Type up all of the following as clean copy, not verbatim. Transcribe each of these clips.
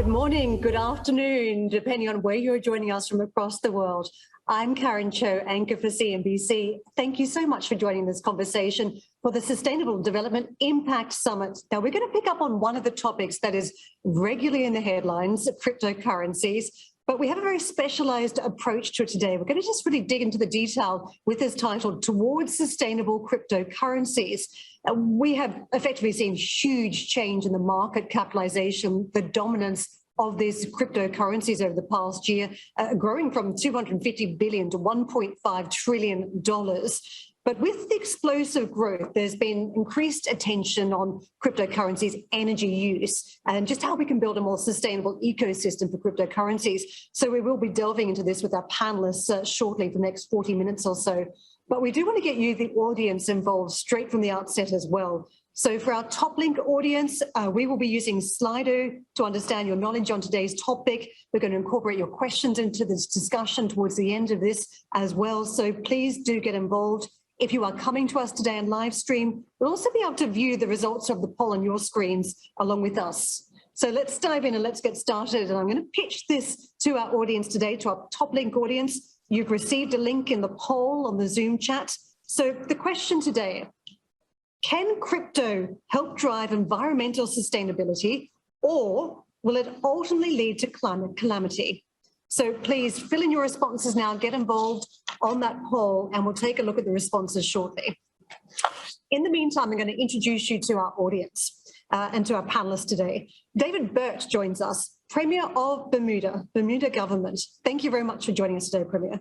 morning, good afternoon, depending on where you're joining us from across the world. I'm Karen Cho, anchor for CNBC. Thank you so much for joining this conversation for the Sustainable Development Impact Summit. Now, we're going to pick up on one of the topics that is regularly in the headlines, cryptocurrencies, but we have a very specialized approach to it today. We're going to just really dig into the detail with this title, Towards Sustainable Cryptocurrencies. We have effectively seen huge change in the market capitalization, the dominance of these cryptocurrencies over the past year, growing from $250 billion to $1.5 trillion. But with the explosive growth, there's been increased attention on cryptocurrencies' energy use and just how we can build a more sustainable ecosystem for cryptocurrencies. So we will be delving into this with our panelists shortly for the next 40 minutes or so. But we do want to get you, the audience, involved straight from the outset as well. So for our top link audience, we will be using Slido to understand your knowledge on today's topic. We're going to incorporate your questions into this discussion towards the end of this as well. So please do get involved. If you are coming to us today on live stream, we'll also be able to view the results of the poll on your screens along with us. So let's dive in and let's get started. And I'm going to pitch this to our audience today, to our top link audience. You've received a link in the poll on the Zoom chat. So the question today: can crypto help drive environmental sustainability, or will it ultimately lead to climate calamity? So please fill in your responses now, get involved on that poll, and we'll take a look at the responses shortly. In the meantime, I'm going to introduce you to our audience and to our panelists today. David Burt joins us, Premier of Bermuda Government. Thank you very much for joining us today, Premier.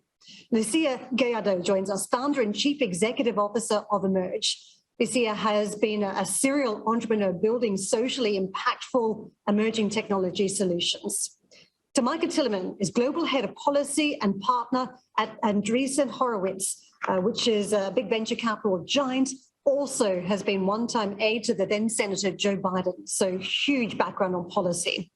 Lucia Gallardo joins us, Founder and Chief Executive Officer of Emerge. Lucia has been a serial entrepreneur building socially impactful emerging technology solutions. Tamika Tillerman is Global Head of Policy and Partner at Andreessen Horowitz, which is a big venture capital giant, also has been one-time aide to the then Senator Joe Biden, so huge background on policy.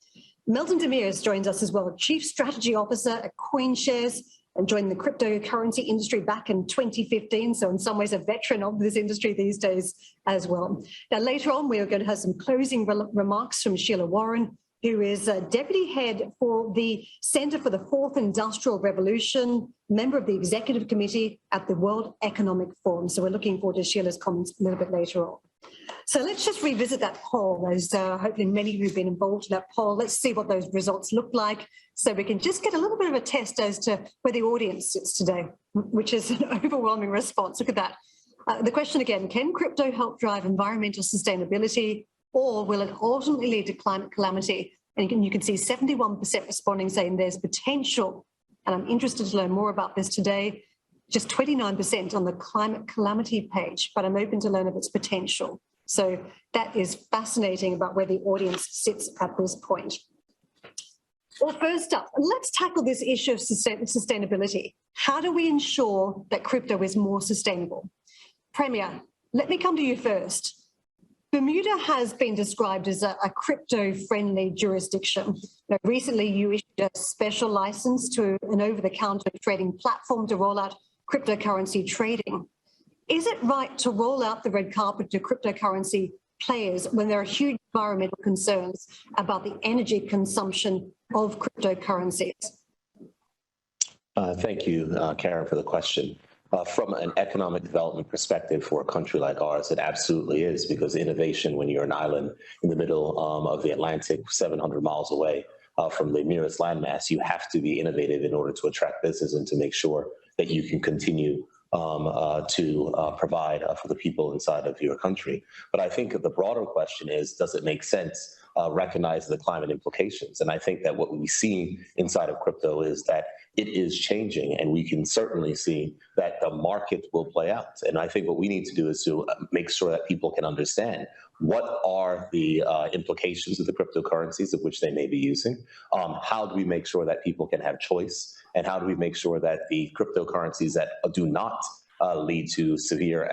Melton Demirs joins us as well, Chief Strategy Officer at CoinShares, and joined the cryptocurrency industry back in 2015, so in some ways a veteran of this industry these days as well. Now, later on, we are going to have some closing remarks from Sheila Warren, who is Deputy Head for the Center for the Fourth Industrial Revolution, member of the Executive Committee at the World Economic Forum. So we're looking forward to Sheila's comments a little bit later on. So let's just revisit that poll, as hopefully many of you have been involved in that poll. Let's see what those results look like, so we can just get a little bit of a test as to where the audience sits today, which is an overwhelming response. Look at that. The question again: can crypto help drive environmental sustainability, or will it ultimately lead to climate calamity? And you can see 71% responding saying there's potential, and I'm interested to learn more about this today. Just 29% on the climate calamity page, but I'm open to learn of its potential. So that is fascinating about where the audience sits at this point. Well, first up, let's tackle this issue of sustainability. How do we ensure that crypto is more sustainable? Premier, let me come to you first. Bermuda has been described as a crypto-friendly jurisdiction. Now, recently, you issued a special license to an over-the-counter trading platform to roll out cryptocurrency trading. Is it right to roll out the red carpet to cryptocurrency players when there are huge environmental concerns about the energy consumption of cryptocurrencies? Thank you, Karen, for the question. From an economic development perspective for a country like ours, it absolutely is, because innovation, when you're an island in the middle of the Atlantic, 700 miles away from the nearest landmass, you have to be innovative in order to attract business and to make sure that you can continue to provide for the people inside of your country. But I think the broader question is, does it make sense recognize the climate implications? And I think that what we see inside of crypto is that it is changing, and we can certainly see that the market will play out. And I think what we need to do is to make sure that people can understand what are the implications of the cryptocurrencies of which they may be using. How do we make sure that people can have choice? And how do we make sure that the cryptocurrencies that do not lead to severe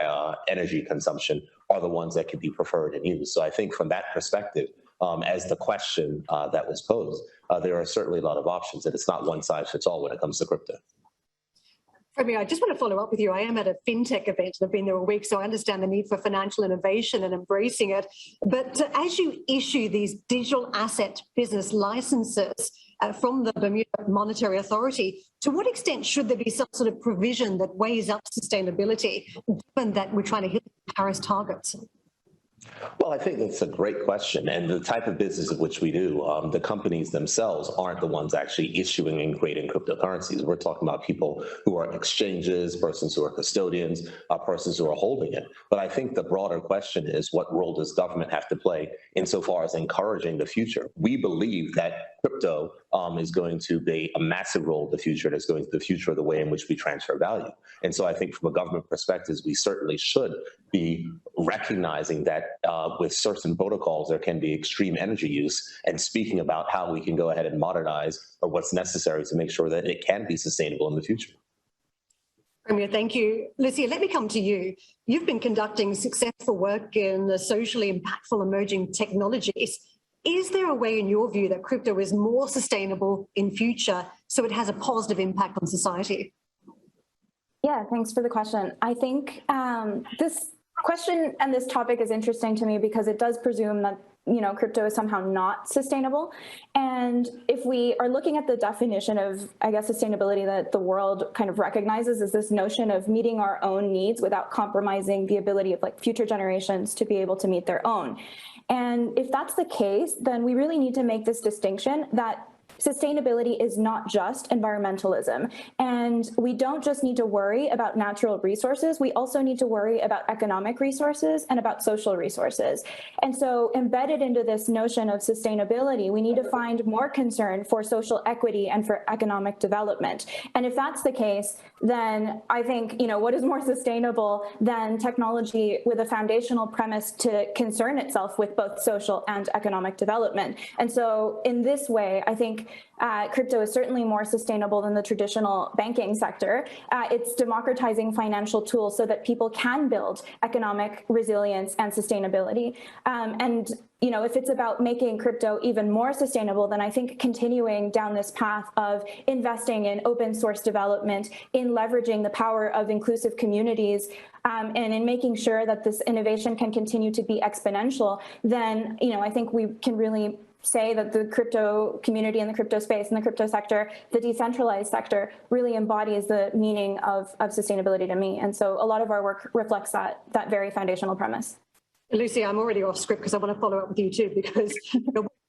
energy consumption are the ones that can be preferred and used? So I think from that perspective, as the question that was posed, there are certainly a lot of options, and it's not one size fits all when it comes to crypto. I just want to follow up with you. I am at a fintech event and I've been there a week, so I understand the need for financial innovation and embracing it. But as you issue these digital asset business licenses from the Bermuda Monetary Authority, to what extent should there be some sort of provision that weighs up sustainability, given that we're trying to hit the Paris targets? Well, I think that's a great question. And the type of business of which we do, the companies themselves aren't the ones actually issuing and creating cryptocurrencies. We're talking about people who are exchanges, persons who are custodians, persons who are holding it. But I think the broader question is, what role does government have to play insofar as encouraging the future? We believe that crypto is going to be a massive role in the future. It is going to be the future of the way in which we transfer value. And so I think from a government perspective, we certainly should be recognizing that with certain protocols, there can be extreme energy use, and speaking about how we can go ahead and modernize or what's necessary to make sure that it can be sustainable in the future. Premier, thank you. Lucia, let me come to you. You've been conducting successful work in the socially impactful emerging technologies. Is there a way, in your view, that crypto is more sustainable in future so it has a positive impact on society? Yeah, thanks for the question. I think this question and this topic is interesting to me because it does presume that crypto is somehow not sustainable. And if we are looking at the definition of, I guess, sustainability that the world kind of recognizes, is this notion of meeting our own needs without compromising the ability of future generations to be able to meet their own. And if that's the case, then we really need to make this distinction that sustainability is not just environmentalism. And we don't just need to worry about natural resources, we also need to worry about economic resources and about social resources. And so embedded into this notion of sustainability, we need to find more concern for social equity and for economic development. And if that's the case, then I think, what is more sustainable than technology with a foundational premise to concern itself with both social and economic development? And so in this way, I think crypto is certainly more sustainable than the traditional banking sector. It's democratizing financial tools so that people can build economic resilience and sustainability. And if it's about making crypto even more sustainable, then I think continuing down this path of investing in open source development, in leveraging the power of inclusive communities, and in making sure that this innovation can continue to be exponential, then I think we can really say that the crypto community and the crypto space and the crypto sector, the decentralized sector, really embodies the meaning of sustainability to me. And so a lot of our work reflects that very foundational premise. Lucy, I'm already off script because I want to follow up with you too, because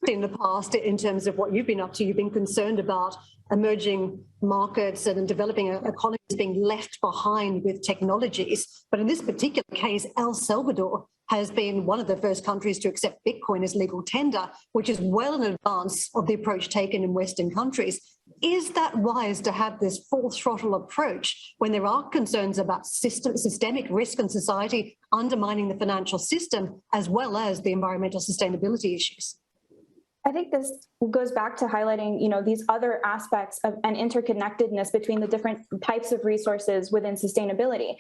in the past, in terms of what you've been up to, you've been concerned about emerging markets and developing economies being left behind with technologies. But in this particular case, El Salvador has been one of the first countries to accept Bitcoin as legal tender, which is well in advance of the approach taken in Western countries. Is that wise to have this full throttle approach when there are concerns about systemic risk in society undermining the financial system, as well as the environmental sustainability issues? I think this goes back to highlighting, these other aspects of an interconnectedness between the different types of resources within sustainability.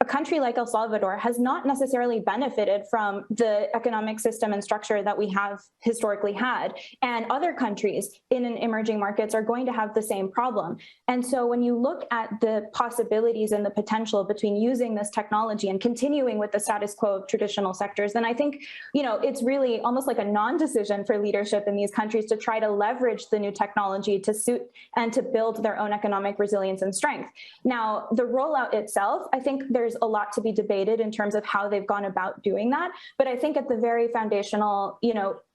A country like El Salvador has not necessarily benefited from the economic system and structure that we have historically had. And other countries in emerging markets are going to have the same problem. And so when you look at the possibilities and the potential between using this technology and continuing with the status quo of traditional sectors, then I think, it's really almost like a non-decision for leadership in these countries to try to leverage the new technology to suit and to build their own economic resilience and strength. Now, the rollout itself, I think there's a lot to be debated in terms of how they've gone about doing that. But I think at the very foundational,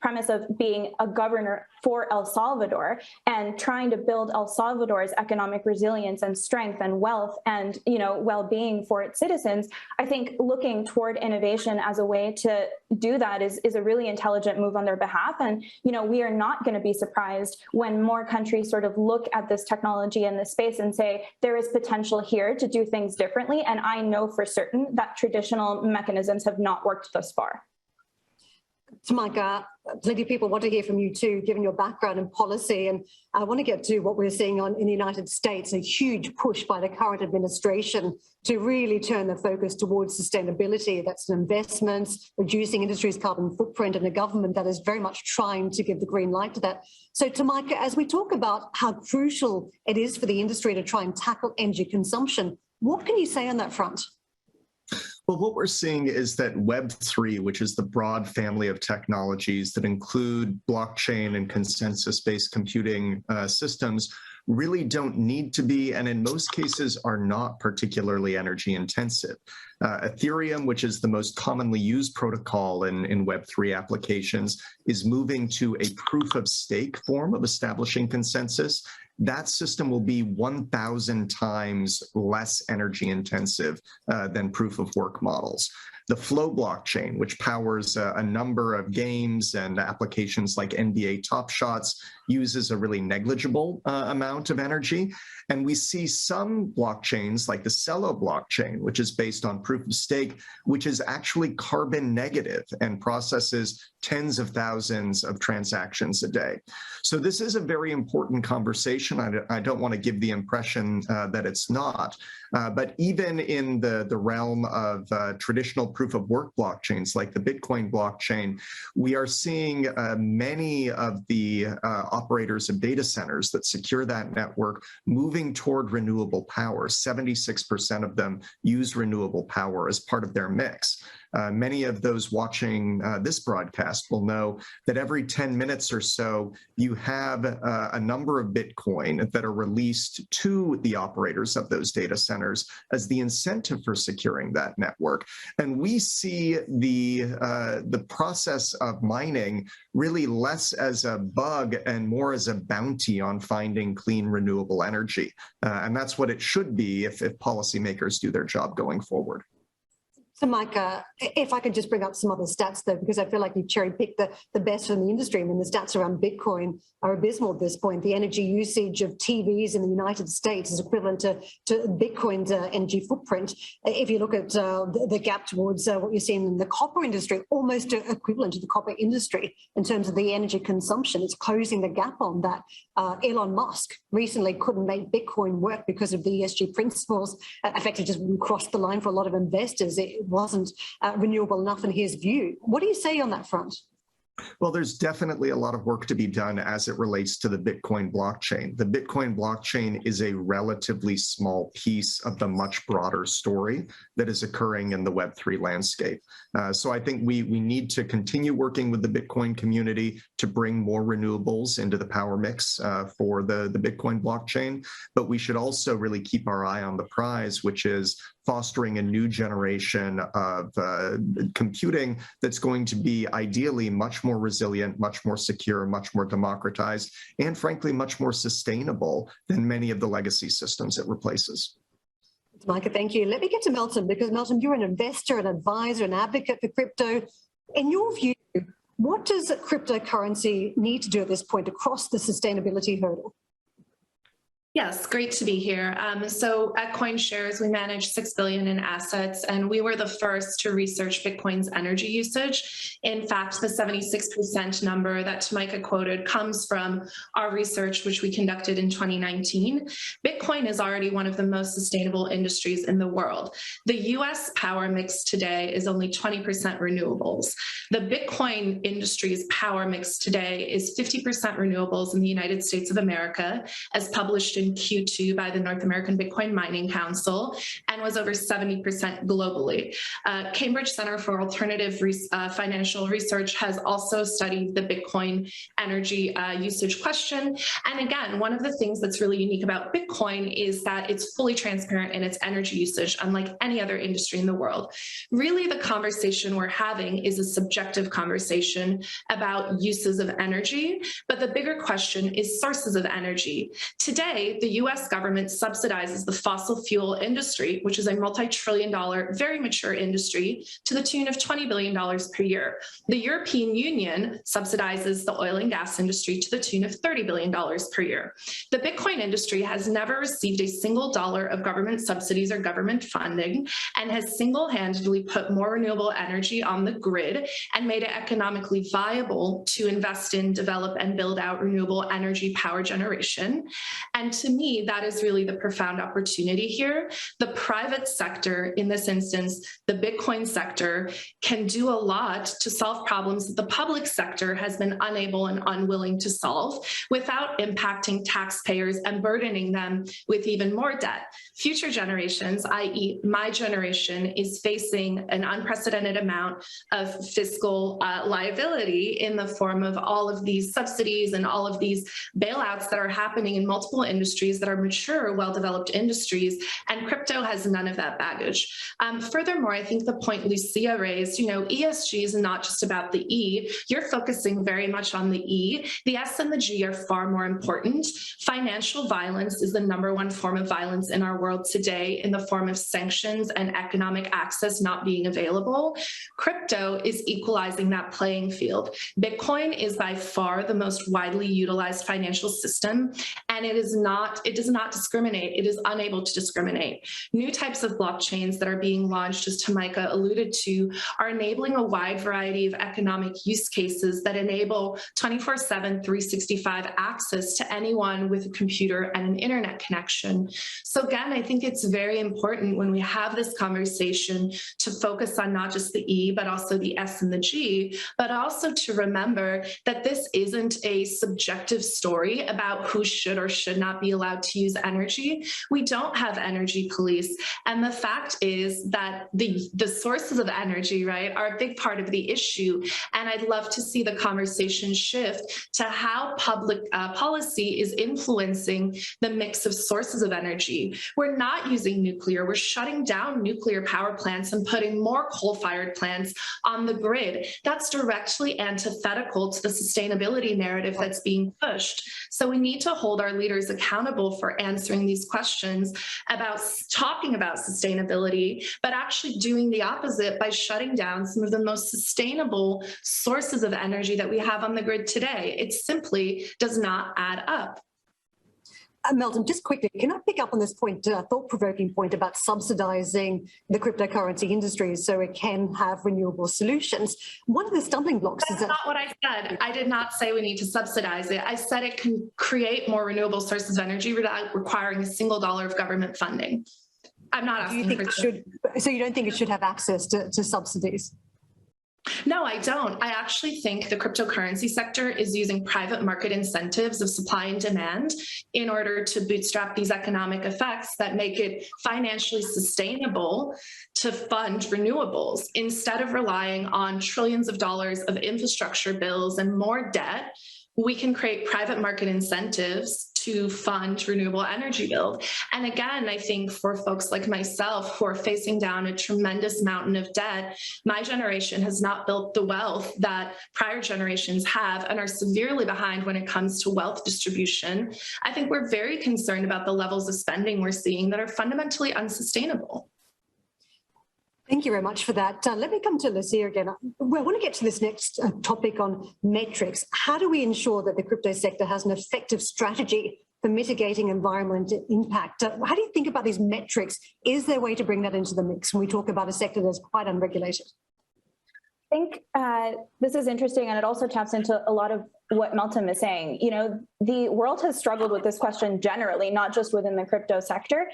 premise of being a governor for El Salvador and trying to build El Salvador's economic resilience and strength and wealth and, well-being for its citizens, I think looking toward innovation as a way to do that is a really intelligent move on their behalf. And, we are not going to be surprised when more countries sort of look at this technology and this space and say, there is potential here to do things differently. And I know for certain that traditional mechanisms have not worked thus far. Tamika, plenty of people want to hear from you too, given your background in policy. And I want to get to what we're seeing in the United States, a huge push by the current administration to really turn the focus towards sustainability. That's investments, reducing industry's carbon footprint, and a government that is very much trying to give the green light to that. So Tamika, as we talk about how crucial it is for the industry to try and tackle energy consumption, what can you say on that front? Well, what we're seeing is that Web3, which is the broad family of technologies that include blockchain and consensus-based computing systems, really don't need to be, and in most cases are not particularly energy intensive. Ethereum, which is the most commonly used protocol in Web3 applications, is moving to a proof of stake form of establishing consensus. That system will be 1,000 times less energy intensive than proof of work models. The Flow blockchain, which powers a number of games and applications like NBA Top Shots, uses a really negligible amount of energy. And we see some blockchains like the Celo blockchain, which is based on proof of stake, which is actually carbon negative and processes tens of thousands of transactions a day. So this is a very important conversation. I don't want to give the impression that it's not. But even in the realm of traditional proof of work blockchains like the Bitcoin blockchain, we are seeing many of the operators of data centers that secure that network moving toward renewable power. 76% of them use renewable power as part of their mix. Many of those watching this broadcast will know that every 10 minutes or so, you have a number of Bitcoin that are released to the operators of those data centers as the incentive for securing that network. And we see the process of mining really less as a bug and more as a bounty on finding clean, renewable energy. And that's what it should be if policymakers do their job going forward. So Micah, if I could just bring up some other stats though, because I feel like you cherry-picked the best from the industry. I mean, the stats around Bitcoin are abysmal at this point. The energy usage of TVs in the United States is equivalent to Bitcoin's energy footprint. If you look at the gap towards what you're seeing in the copper industry, almost equivalent to the copper industry in terms of the energy consumption, it's closing the gap on that. Elon Musk recently couldn't make Bitcoin work because of the ESG principles. Effectively just crossed the line for a lot of investors. It wasn't renewable enough in his view. What do you say on that front? Well, there's definitely a lot of work to be done as it relates to the Bitcoin blockchain. The Bitcoin blockchain is a relatively small piece of the much broader story that is occurring in the Web3 landscape. So I think we need to continue working with the Bitcoin community to bring more renewables into the power mix for the Bitcoin blockchain. But we should also really keep our eye on the prize, which is fostering a new generation of computing that's going to be ideally much more resilient, much more secure, much more democratized, and frankly, much more sustainable than many of the legacy systems it replaces. Micah, thank you. Let me get to Melton, because Melton, you're an investor, an advisor, an advocate for crypto. In your view, what does cryptocurrency need to do at this point to cross the sustainability hurdle? Yes, great to be here. So at CoinShares, we manage $6 billion in assets, and we were the first to research Bitcoin's energy usage. In fact, the 76% number that Tamika quoted comes from our research, which we conducted in 2019. Bitcoin is already one of the most sustainable industries in the world. The US power mix today is only 20% renewables. The Bitcoin industry's power mix today is 50% renewables in the United States of America, as published in Q2 by the North American Bitcoin Mining Council, and was over 70% globally. Cambridge Center for Alternative Financial Research has also studied the Bitcoin energy usage question. And again, one of the things that's really unique about Bitcoin is that it's fully transparent in its energy usage, unlike any other industry in the world. Really, the conversation we're having is a subjective conversation about uses of energy, but the bigger question is sources of energy. Today, Today, the US government subsidizes the fossil fuel industry, which is a multi-trillion-dollar, very mature industry, to the tune of $20 billion per year. The European Union subsidizes the oil and gas industry to the tune of $30 billion per year. The Bitcoin industry has never received a single dollar of government subsidies or government funding and has single-handedly put more renewable energy on the grid and made it economically viable to invest in, develop, and build out renewable energy power generation. And to me, that is really the profound opportunity here. The private sector, in this instance, the Bitcoin sector, can do a lot to solve problems that the public sector has been unable and unwilling to solve without impacting taxpayers and burdening them with even more debt. Future generations, i.e. my generation, is facing an unprecedented amount of fiscal liability in the form of all of these subsidies and all of these bailouts that are happening in multiple industries that are mature, well-developed industries, and crypto has none of that baggage. Furthermore, I think the point Lucia raised, ESG is not just about the E. You're focusing very much on the E. The S and the G are far more important. Financial violence is the #1 form of violence in our world today, in the form of sanctions and economic access not being available. Crypto is equalizing that playing field. Bitcoin is by far the most widely utilized financial system, and it does not discriminate. It is unable to discriminate. New types of blockchains that are being launched, as Tamika alluded to, are enabling a wide variety of economic use cases that enable 24/7, 365 access to anyone with a computer and an internet connection. So again, I think it's very important when we have this conversation to focus on not just the E, but also the S and the G, but also to remember that this isn't a subjective story about who should or should not be allowed to use energy. We don't have energy police. And the fact is that the sources of energy, right, are a big part of the issue. And I'd love to see the conversation shift to how public policy is influencing the mix of sources of energy. We're not using nuclear. We're shutting down nuclear power plants and putting more coal-fired plants on the grid. That's directly antithetical to the sustainability narrative that's being pushed. So we need to hold our leaders accountable for answering these questions about talking about sustainability, but actually doing the opposite by shutting down some of the most sustainable sources of energy that we have on the grid today. It simply does not add up. Melton, just quickly, can I pick up on this point, thought-provoking point about subsidizing the cryptocurrency industry so it can have renewable solutions? One of the stumbling blocks is that— That's not what I said. I did not say we need to subsidize it. I said it can create more renewable sources of energy without requiring a single dollar of government funding. I'm not asking so you don't think it should have access to subsidies? No, I don't. I actually think the cryptocurrency sector is using private market incentives of supply and demand in order to bootstrap these economic effects that make it financially sustainable to fund renewables instead of relying on trillions of dollars of infrastructure bills and more debt. We can create private market incentives to fund renewable energy build. And again, I think for folks like myself who are facing down a tremendous mountain of debt, my generation has not built the wealth that prior generations have and are severely behind when it comes to wealth distribution. I think we're very concerned about the levels of spending we're seeing that are fundamentally unsustainable. Thank you very much for that. Let me come to Lucia again. I want to get to this next topic on metrics. How do we ensure that the crypto sector has an effective strategy for mitigating environmental impact? How do you think about these metrics? Is there a way to bring that into the mix when we talk about a sector that's quite unregulated? I think this is interesting, and it also taps into a lot of what Melton is saying. The world has struggled with this question generally, not just within the crypto sector.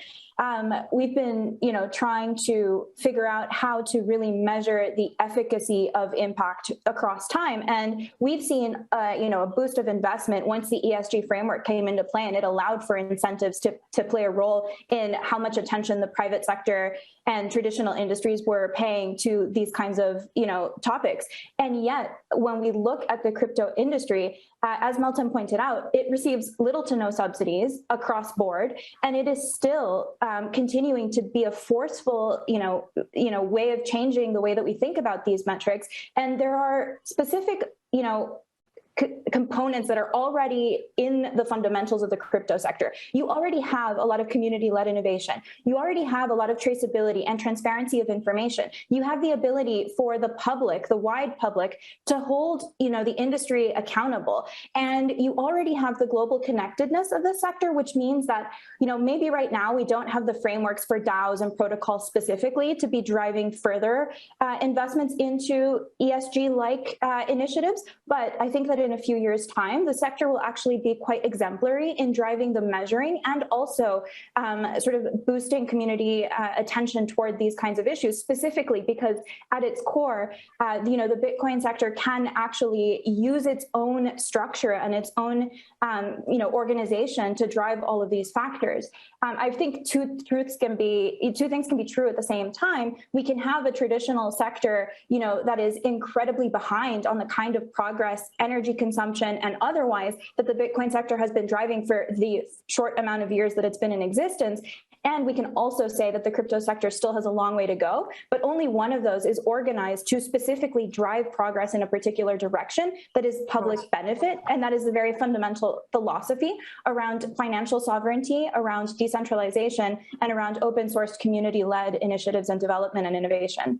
We've been, trying to figure out how to really measure the efficacy of impact across time. And we've seen, a boost of investment once the ESG framework came into play, and it allowed for incentives to play a role in how much attention the private sector and traditional industries were paying to these kinds of, topics. And yet, when we look at the crypto industry, as Melton pointed out, it receives little to no subsidies across board, and it is still continuing to be a forceful, way of changing the way that we think about these metrics. And there are specific, components that are already in the fundamentals of the crypto sector. You already have a lot of community-led innovation. You already have a lot of traceability and transparency of information. You have the ability for the public, the wide public, to hold, the industry accountable. And you already have the global connectedness of the sector, which means that, maybe right now we don't have the frameworks for DAOs and protocols specifically to be driving further investments into ESG-like initiatives. But I think that in a few years' time, the sector will actually be quite exemplary in driving the measuring and also sort of boosting community attention toward these kinds of issues, specifically because at its core, the Bitcoin sector can actually use its own structure and its own, organization to drive all of these factors. I think two things can be true at the same time. We can have a traditional sector, that is incredibly behind on the kind of progress, energy consumption, and otherwise that the Bitcoin sector has been driving for the short amount of years that it's been in existence. And we can also say that the crypto sector still has a long way to go, but only one of those is organized to specifically drive progress in a particular direction that is public benefit. And that is the very fundamental philosophy around financial sovereignty, around decentralization, and around open source community-led initiatives and development and innovation.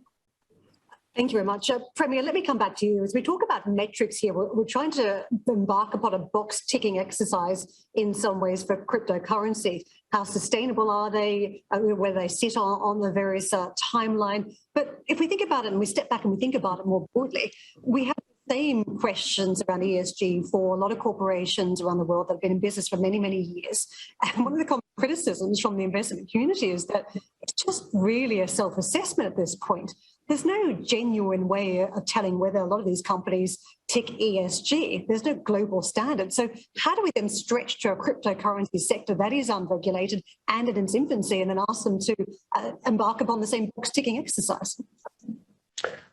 Thank you very much. Premier, let me come back to you. As we talk about metrics here, we're trying to embark upon a box-ticking exercise in some ways for cryptocurrency. How sustainable are they? Where they sit on the various timeline. But if we think about it and we step back and we think about it more broadly, we have the same questions around ESG for a lot of corporations around the world that have been in business for many, many years. And one of the common criticisms from the investment community is that it's just really a self-assessment at this point. There's no genuine way of telling whether a lot of these companies tick ESG. There's no global standard. So how do we then stretch to a cryptocurrency sector that is unregulated and in its infancy and then ask them to embark upon the same box ticking exercise?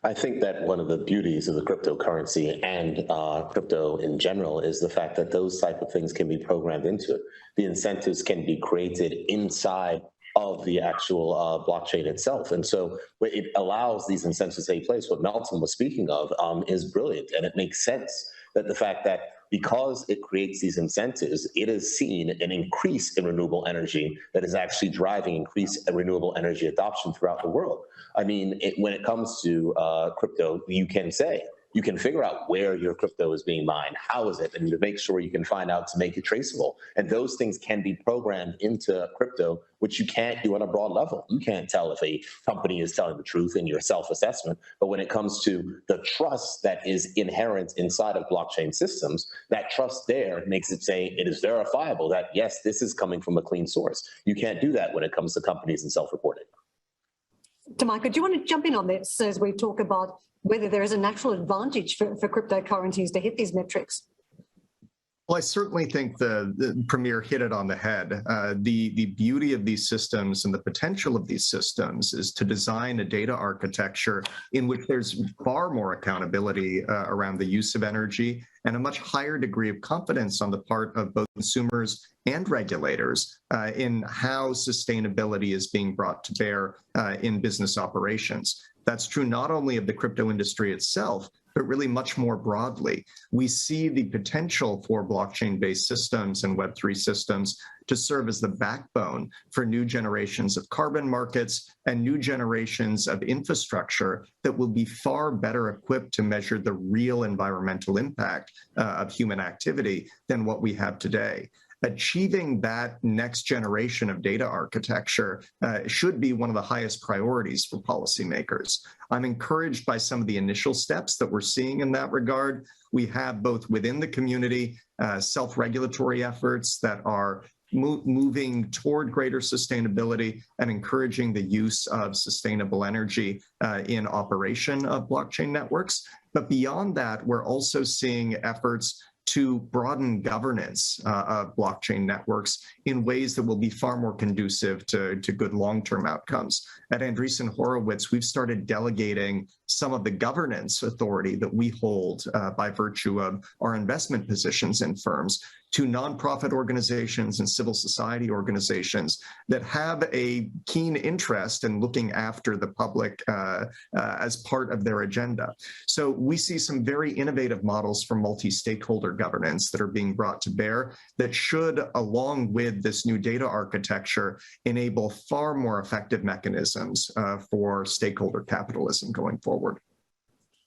I think that one of the beauties of the cryptocurrency and crypto in general is the fact that those type of things can be programmed into it. The incentives can be created inside of the actual blockchain itself. And so it allows these incentives to take place. What Melton was speaking of is brilliant. And it makes sense that the fact that because it creates these incentives, it has seen an increase in renewable energy that is actually driving increased renewable energy adoption throughout the world. I mean, when it comes to crypto, you can figure out where your crypto is being mined, how is it, and to make sure you can find out to make it traceable. And those things can be programmed into crypto, which you can't do on a broad level. You can't tell if a company is telling the truth in your self-assessment. But when it comes to the trust that is inherent inside of blockchain systems, that trust there makes it say it is verifiable that, yes, this is coming from a clean source. You can't do that when it comes to companies and self-reporting. Tamika, do you want to jump in on this as we talk about whether there is a natural advantage for cryptocurrencies to hit these metrics? Well, I certainly think the Premier hit it on the head. The beauty of these systems and the potential of these systems is to design a data architecture in which there's far more accountability around the use of energy and a much higher degree of confidence on the part of both consumers and regulators in how sustainability is being brought to bear in business operations. That's true not only of the crypto industry itself, but really much more broadly. We see the potential for blockchain-based systems and Web3 systems to serve as the backbone for new generations of carbon markets and new generations of infrastructure that will be far better equipped to measure the real environmental impact of human activity than what we have today. Achieving that next generation of data architecture should be one of the highest priorities for policymakers. I'm encouraged by some of the initial steps that we're seeing in that regard. We have both within the community self-regulatory efforts that are moving toward greater sustainability and encouraging the use of sustainable energy in operation of blockchain networks. But beyond that, we're also seeing efforts to broaden governance of blockchain networks in ways that will be far more conducive to good long-term outcomes. At Andreessen Horowitz, we've started delegating some of the governance authority that we hold by virtue of our investment positions in firms to nonprofit organizations and civil society organizations that have a keen interest in looking after the public as part of their agenda. So we see some very innovative models for multi-stakeholder governance that are being brought to bear that should, along with this new data architecture, enable far more effective mechanisms for stakeholder capitalism going forward.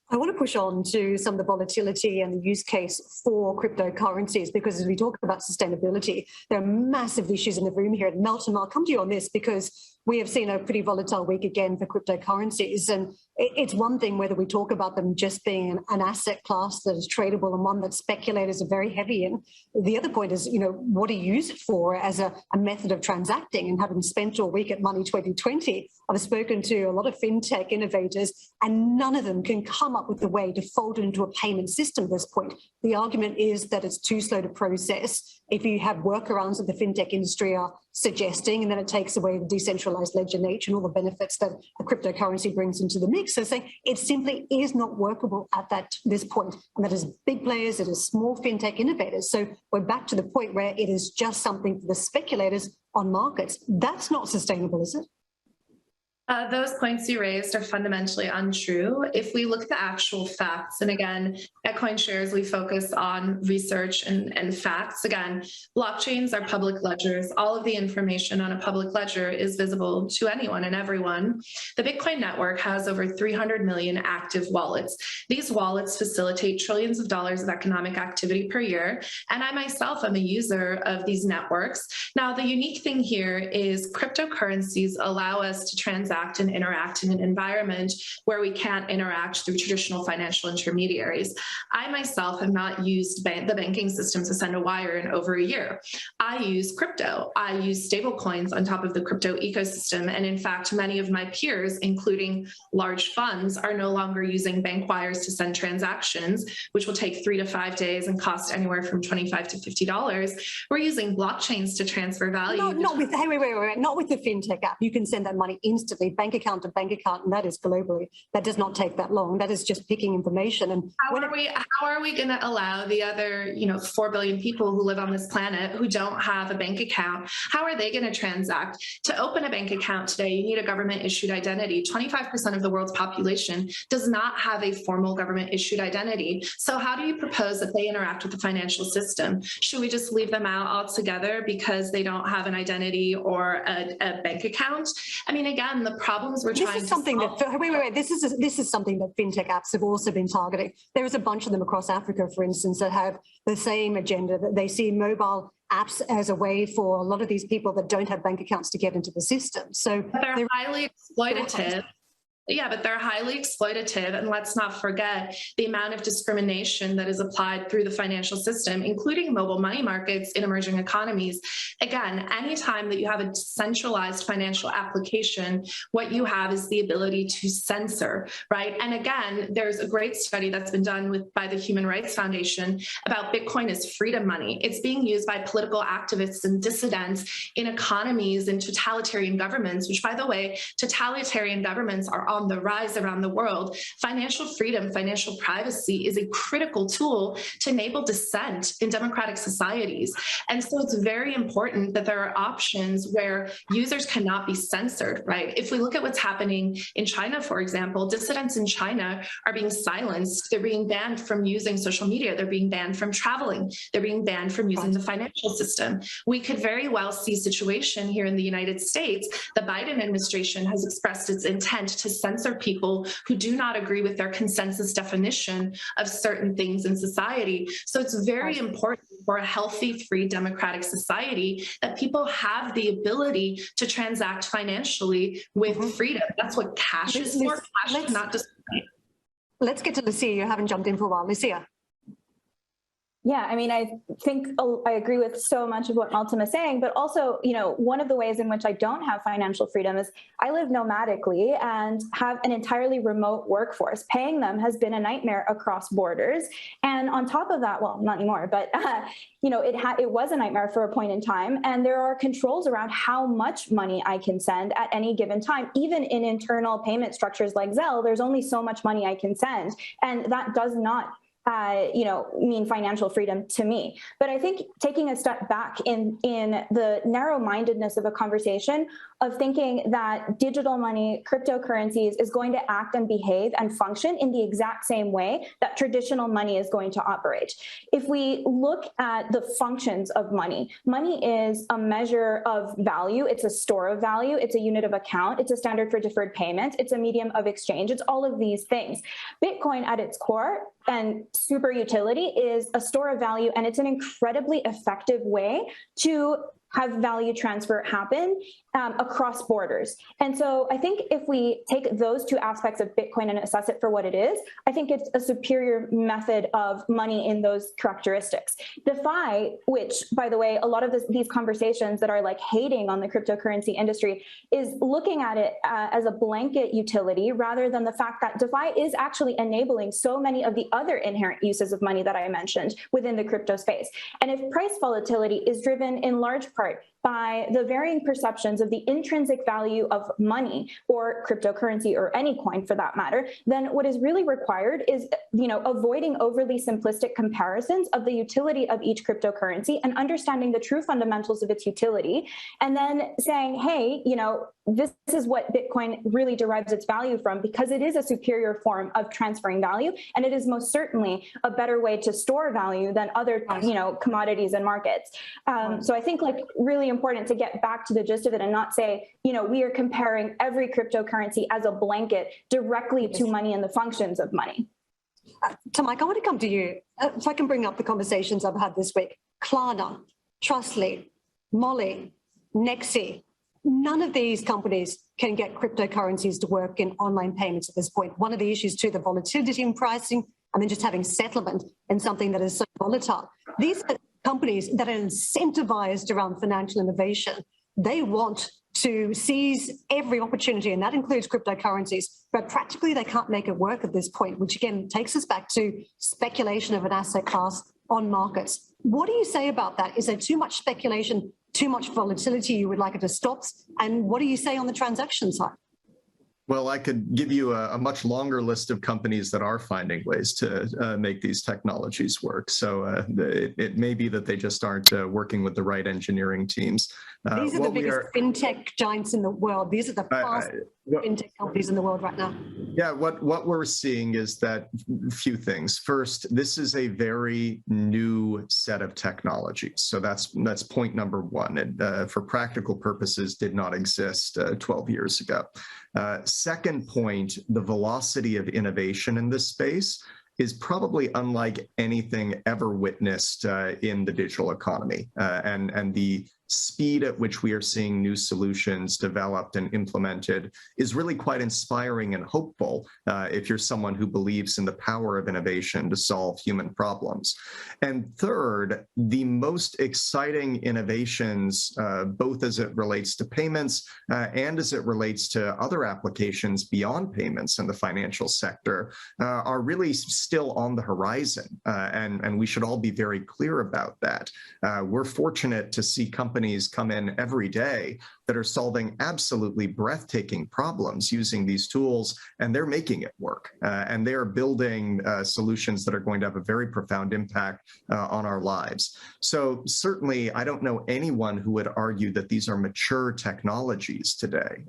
I want to push on to some of the volatility and the use case for cryptocurrencies, because as we talk about sustainability, there are massive issues in the room here. And Melton, I'll come to you on this because we have seen a pretty volatile week again for cryptocurrencies. And it's one thing whether we talk about them just being an asset class that is tradable and one that speculators are very heavy in. The other point is, what do you use it for as a method of transacting? And having spent all week at Money 2020, I've spoken to a lot of fintech innovators and none of them can come up with a way to fold it into a payment system at this point. The argument is that it's too slow to process. If you have workarounds that the fintech industry are suggesting, and then it takes away the decentralized ledger nature and all the benefits that a cryptocurrency brings into the mix. So saying it simply is not workable at this point. And that is big players, it is small fintech innovators. So we're back to the point where it is just something for the speculators on markets. That's not sustainable, is it? Those points you raised are fundamentally untrue. If we look at the actual facts, and again, at CoinShares, we focus on research and facts. Again, blockchains are public ledgers. All of the information on a public ledger is visible to anyone and everyone. The Bitcoin network has over 300 million active wallets. These wallets facilitate trillions of dollars of economic activity per year. And I myself am a user of these networks. Now, the unique thing here is cryptocurrencies allow us to transact and interact in an environment where we can't interact through traditional financial intermediaries. I myself have not used the banking system to send a wire in over a year. I use crypto. I use stable coins on top of the crypto ecosystem. And in fact, many of my peers, including large funds, are no longer using bank wires to send transactions, which will take 3 to 5 days and cost anywhere from $25 to $50. We're using blockchains to transfer value. Not with, hey, wait, not with the fintech app. You can send that money instantly, bank account to bank account, and that is globally. That does not take that long. That is just picking information. And how are we going to allow the other 4 billion people who live on this planet who don't have a bank account, how are they going to transact? To open a bank account today, you need a government issued identity. 25% of the world's population does not have a formal government issued identity. So how do you propose that they interact with the financial system? Should we just leave them out altogether because they don't have an identity or a bank account? I mean, again, the problems we're trying to solve. This is something that fintech apps have also been targeting. There is a bunch of them across Africa, for instance, that have the same agenda, that they see mobile apps as a way for a lot of these people that don't have bank accounts to get into the system. So they're highly exploitative. Yeah, but they're highly exploitative. And let's not forget the amount of discrimination that is applied through the financial system, including mobile money markets in emerging economies. Again, anytime that you have a centralized financial application, what you have is the ability to censor, right? And again, there's a great study that's been done by the Human Rights Foundation about Bitcoin as freedom money. It's being used by political activists and dissidents in economies and totalitarian governments, which, by the way, totalitarian governments are on the rise around the world. Financial freedom, financial privacy is a critical tool to enable dissent in democratic societies. And so it's very important that there are options where users cannot be censored, right? If we look at what's happening in China, for example, dissidents in China are being silenced. They're being banned from using social media. They're being banned from traveling. They're being banned from using the financial system. We could very well see a situation here in the United States. The Biden administration has expressed its intent to censor people who do not agree with their consensus definition of certain things in society. So it's very important for a healthy, free, democratic society that people have the ability to transact financially with freedom. That's what cash is for. Cash is not just money. Let's get to Lucia. You haven't jumped in for a while. Lucia. Yeah, I mean, I think I agree with so much of what Melton is saying, but also, one of the ways in which I don't have financial freedom is I live nomadically and have an entirely remote workforce. Paying them has been a nightmare across borders. And on top of that, well, not anymore, but it was a nightmare for a point in time. And there are controls around how much money I can send at any given time. Even in internal payment structures like Zelle, there's only so much money I can send. And that does not mean financial freedom to me. But I think taking a step back in the narrow-mindedness of a conversation of thinking that digital money, cryptocurrencies is going to act and behave and function in the exact same way that traditional money is going to operate. If we look at the functions of money, money is a measure of value. It's a store of value. It's a unit of account. It's a standard for deferred payments. It's a medium of exchange. It's all of these things. Bitcoin at its core and super utility is a store of value, and it's an incredibly effective way to have value transfer happen across borders. And so I think if we take those two aspects of Bitcoin and assess it for what it is, I think it's a superior method of money in those characteristics. DeFi, which, by the way, a lot of these conversations that are like hating on the cryptocurrency industry is looking at it as a blanket utility rather than the fact that DeFi is actually enabling so many of the other inherent uses of money that I mentioned within the crypto space. And if price volatility is driven in large part by the varying perceptions of the intrinsic value of money or cryptocurrency or any coin for that matter, then what is really required is, avoiding overly simplistic comparisons of the utility of each cryptocurrency and understanding the true fundamentals of its utility, and then saying, hey, this is what Bitcoin really derives its value from, because it is a superior form of transferring value, and it is most certainly a better way to store value than other, commodities and markets. So I think really important to get back to the gist of it and not say, we are comparing every cryptocurrency as a blanket directly to money and the functions of money. Mike, I want to come to you. If I can bring up the conversations I've had this week. Klarna, Trustly, Molly, Nexi, none of these companies can get cryptocurrencies to work in online payments at this point. One of the issues too, the volatility in pricing, and then just having settlement in something that is so volatile. These are companies that are incentivized around financial innovation. They want to seize every opportunity, and that includes cryptocurrencies, but practically they can't make it work at this point, which again takes us back to speculation of an asset class on markets. What do you say about that? Is there too much speculation, too much volatility you would like it to stop? And what do you say on the transaction side? Well, I could give you a much longer list of companies that are finding ways to make these technologies work. So it may be that they just aren't working with the right engineering teams. These are the biggest fintech giants in the world. These are the fastest fintech companies in the world right now. Yeah, what we're seeing is that few things. First, this is a very new set of technologies. So that's point number one. And for practical purposes, did not exist 12 years ago. Second point, the velocity of innovation in this space is probably unlike anything ever witnessed in the digital economy. And the speed at which we are seeing new solutions developed and implemented is really quite inspiring and hopeful if you're someone who believes in the power of innovation to solve human problems. And third, the most exciting innovations, both as it relates to payments and as it relates to other applications beyond payments in the financial sector, are really still on the horizon. And we should all be very clear about that. We're fortunate to see companies come in every day that are solving absolutely breathtaking problems using these tools, and they're making it work. And they're building solutions that are going to have a very profound impact on our lives. So certainly, I don't know anyone who would argue that these are mature technologies today.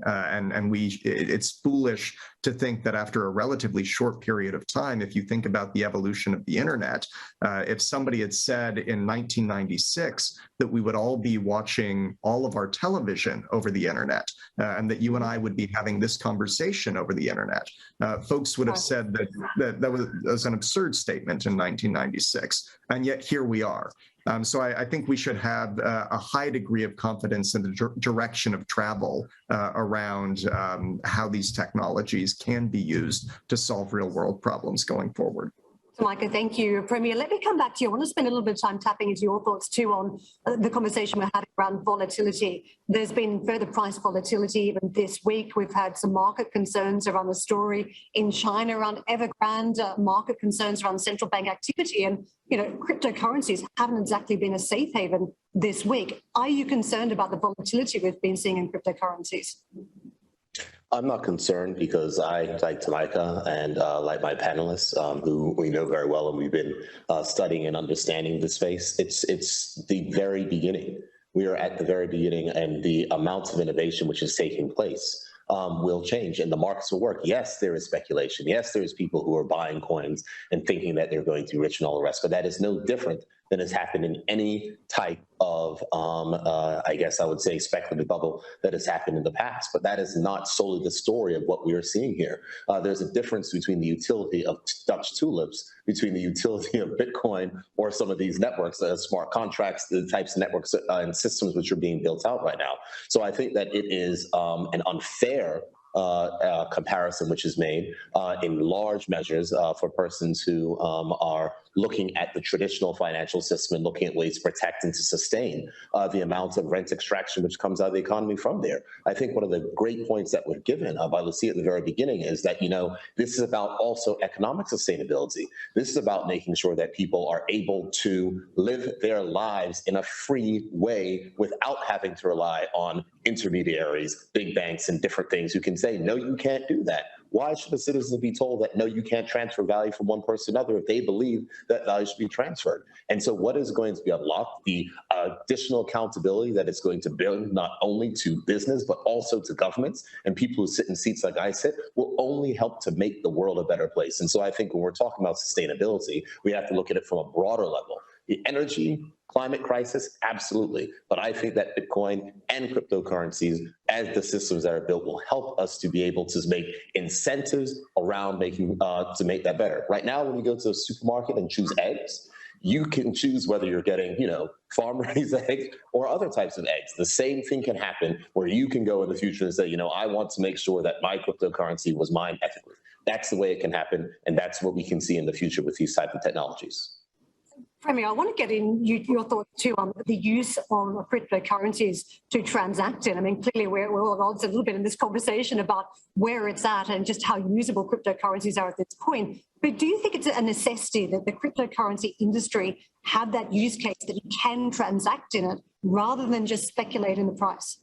It's foolish to think that after a relatively short period of time, if you think about the evolution of the internet, if somebody had said in 1996 that we would all be watching all of our television over the internet, and that you and I would be having this conversation over the internet, folks would have said that was an absurd statement in 1996, and yet here we are. So I think we should have a high degree of confidence in the direction of travel around how these technologies can be used to solve real world problems going forward. Micah, thank you. Premier, let me come back to you. I want to spend a little bit of time tapping into your thoughts too on the conversation we're having around volatility. There's been further price volatility even this week. We've had some market concerns around the story in China around Evergrande, market concerns around central bank activity. And, cryptocurrencies haven't exactly been a safe haven this week. Are you concerned about the volatility we've been seeing in cryptocurrencies? I'm not concerned because I, like Tamika and like my panelists, who we know very well, and we've been studying and understanding the space. It's the very beginning. We are at the very beginning, and the amount of innovation which is taking place will change, and the markets will work. Yes, there is speculation. Yes, there's people who are buying coins and thinking that they're going to be rich and all the rest, but that is no different than has happened in any type of, I guess I would say, speculative bubble that has happened in the past. But that is not solely the story of what we are seeing here. There's a difference between the utility of Dutch tulips, between the utility of Bitcoin or some of these networks, smart contracts, the types of networks and systems which are being built out right now. So I think that it is an unfair comparison which is made in large measures for persons who are looking at the traditional financial system and looking at ways to protect and to sustain the amount of rent extraction which comes out of the economy from there. I think one of the great points that were given by Lucia at the very beginning is that, this is about also economic sustainability. This is about making sure that people are able to live their lives in a free way without having to rely on intermediaries, big banks, and different things who can say, no, you can't do that. Why should the citizens be told that, no, you can't transfer value from one person to another if they believe that value should be transferred? And so what is going to be unlocked? The additional accountability that it's going to build not only to business, but also to governments and people who sit in seats like I sit will only help to make the world a better place. And so I think when we're talking about sustainability, we have to look at it from a broader level. The energy, climate crisis, absolutely. But I think that Bitcoin and cryptocurrencies, as the systems that are built, will help us to be able to make incentives around making to make that better. Right now, when you go to a supermarket and choose eggs, you can choose whether you're getting, farm-raised eggs or other types of eggs. The same thing can happen where you can go in the future and say, I want to make sure that my cryptocurrency was mined ethically. That's the way it can happen, and that's what we can see in the future with these type of technologies. Premier, I want to get in your thoughts too on the use of cryptocurrencies to transact in. I mean, clearly we're all at odds a little bit in this conversation about where it's at and just how usable cryptocurrencies are at this point. But do you think it's a necessity that the cryptocurrency industry have that use case that you can transact in it rather than just speculate in the price?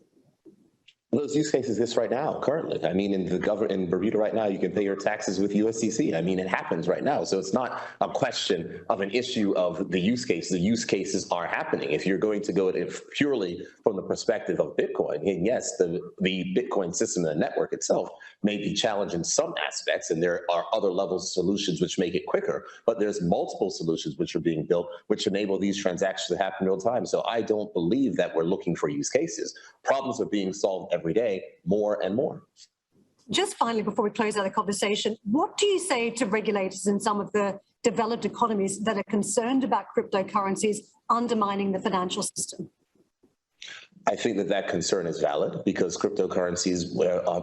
Those use cases exist right now, currently. I mean, in Bermuda right now, you can pay your taxes with USDC. I mean, it happens right now. So it's not a question of an issue of the use cases. The use cases are happening. If you're going to go at it purely from the perspective of Bitcoin, and yes, the Bitcoin system and the network itself may be challenged in some aspects, and there are other levels of solutions which make it quicker, but there's multiple solutions which are being built which enable these transactions to happen in real time. So I don't believe that we're looking for use cases. Problems are being solved every day, more and more. Just finally, before we close out the conversation, what do you say to regulators in some of the developed economies that are concerned about cryptocurrencies undermining the financial system? I think that concern is valid because cryptocurrencies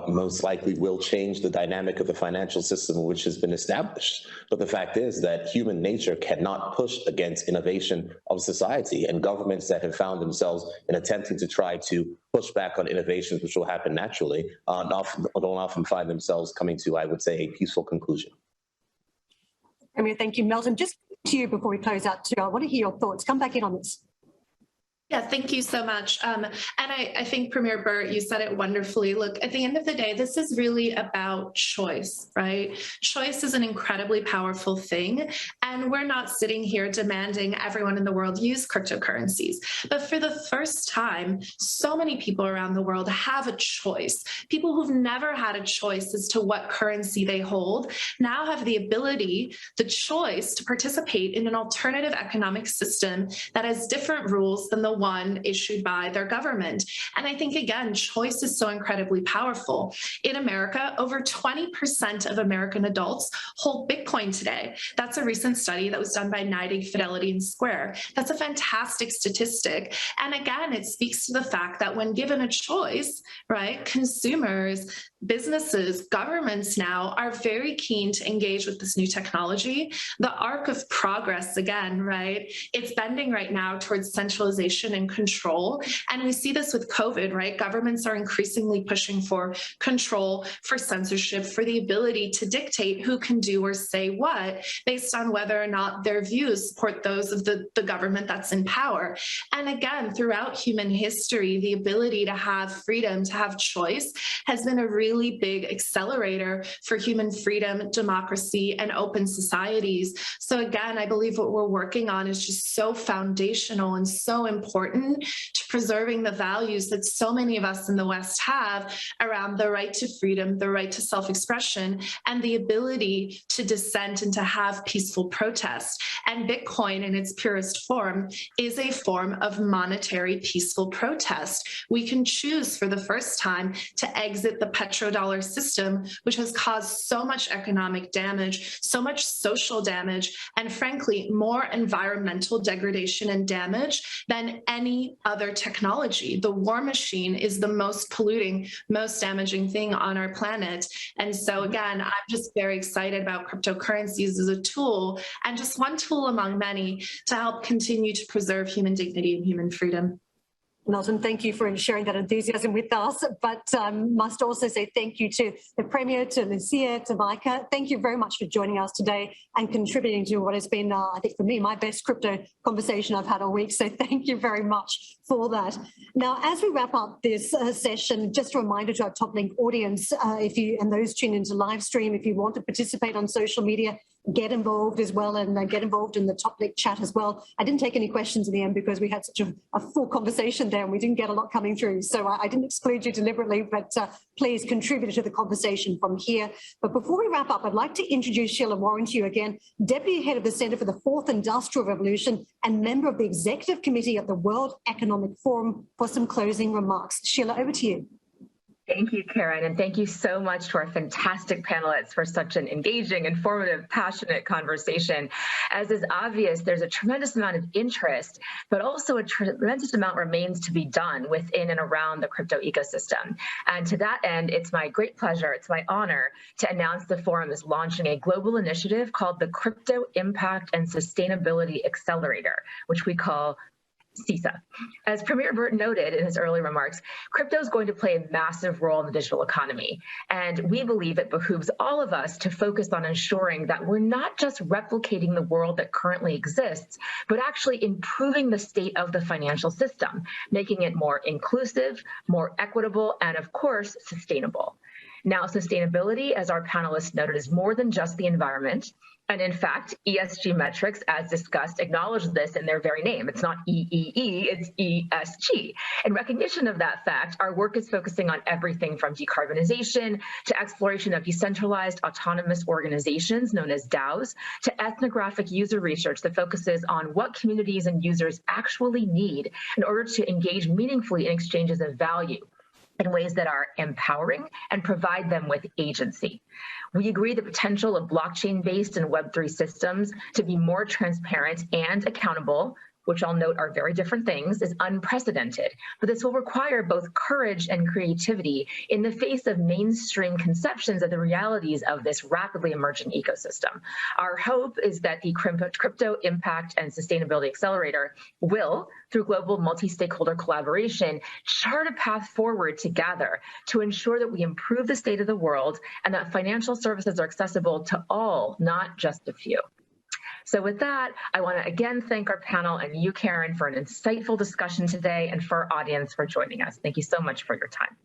most likely will change the dynamic of the financial system which has been established. But the fact is that human nature cannot push against innovation of society, and governments that have found themselves in attempting to try to push back on innovations which will happen naturally don't often find themselves coming to, I would say, a peaceful conclusion. I mean, thank you, Melton. Just to you before we close out too, I want to hear your thoughts. Come back in on this. Yeah, thank you so much. And I think Premier Burt, you said it wonderfully. Look, at the end of the day, this is really about choice, right? Choice is an incredibly powerful thing. And we're not sitting here demanding everyone in the world use cryptocurrencies. But for the first time, so many people around the world have a choice. People who've never had a choice as to what currency they hold now have the ability, the choice to participate in an alternative economic system that has different rules than the one issued by their government. And I think, again, choice is so incredibly powerful. In America, over 20% of American adults hold Bitcoin today. That's a recent study that was done by NYDIG, Fidelity, and Square. That's a fantastic statistic. And again, it speaks to the fact that when given a choice, right, consumers, businesses, governments now are very keen to engage with this new technology. The arc of progress, again, right, it's bending right now towards centralization regulation and control. And we see this with COVID, right? Governments are increasingly pushing for control, for censorship, for the ability to dictate who can do or say what based on whether or not their views support those of the government that's in power. And again, throughout human history, the ability to have freedom, to have choice, has been a really big accelerator for human freedom, democracy, and open societies. So again, I believe what we're working on is just so foundational and so important to preserving the values that so many of us in the West have around the right to freedom, the right to self-expression, and the ability to dissent and to have peaceful protest. And Bitcoin in its purest form is a form of monetary peaceful protest. We can choose for the first time to exit the petrodollar system, which has caused so much economic damage, so much social damage, and frankly, more environmental degradation and damage than any other technology. The war machine is the most polluting, most damaging thing on our planet. And so again, I'm just very excited about cryptocurrencies as a tool, and just one tool among many, to help continue to preserve human dignity and human freedom. Milton, thank you for sharing that enthusiasm with us, but must also say thank you to the Premier, to Lucia, to Micah. Thank you very much for joining us today and contributing to what has been, I think for me, my best crypto conversation I've had all week. So thank you very much for that. Now, as we wrap up this session, just a reminder to our top link audience, if you and those tuned into live stream, if you want to participate on social media, get involved as well, and get involved in the top link chat as well. I didn't take any questions in the end because we had such a full conversation there and we didn't get a lot coming through. So I didn't exclude you deliberately, but please contribute to the conversation from here. But before we wrap up, I'd like to introduce Sheila Warren to you again, Deputy Head of the Centre for the Fourth Industrial Revolution and member of the Executive Committee at the World Economic Forum, for some closing remarks. Sheila, over to you. Thank you, Karen, and thank you so much to our fantastic panelists for such an engaging, informative, passionate conversation. As is obvious, there's a tremendous amount of interest, but also a tremendous amount remains to be done within and around the crypto ecosystem. And to that end, it's my great pleasure, it's my honor to announce the forum is launching a global initiative called the Crypto Impact and Sustainability Accelerator, which we call CISA. As Premier Burt noted in his early remarks, crypto is going to play a massive role in the digital economy. And we believe it behooves all of us to focus on ensuring that we're not just replicating the world that currently exists, but actually improving the state of the financial system, making it more inclusive, more equitable, and of course, sustainable. Now, sustainability, as our panelists noted, is more than just the environment. And in fact, ESG metrics, as discussed, acknowledge this in their very name. It's not EEE, it's ESG. In recognition of that fact, our work is focusing on everything from decarbonization to exploration of decentralized autonomous organizations known as DAOs, to ethnographic user research that focuses on what communities and users actually need in order to engage meaningfully in exchanges of value in ways that are empowering and provide them with agency. We agree the potential of blockchain-based and Web3 systems to be more transparent and accountable, which I'll note are very different things, is unprecedented. But this will require both courage and creativity in the face of mainstream conceptions of the realities of this rapidly emerging ecosystem. Our hope is that the Crypto Impact and Sustainability Accelerator will, through global multi-stakeholder collaboration, chart a path forward together to ensure that we improve the state of the world and that financial services are accessible to all, not just a few. So with that, I want to again thank our panel and you, Karen, for an insightful discussion today and for our audience for joining us. Thank you so much for your time.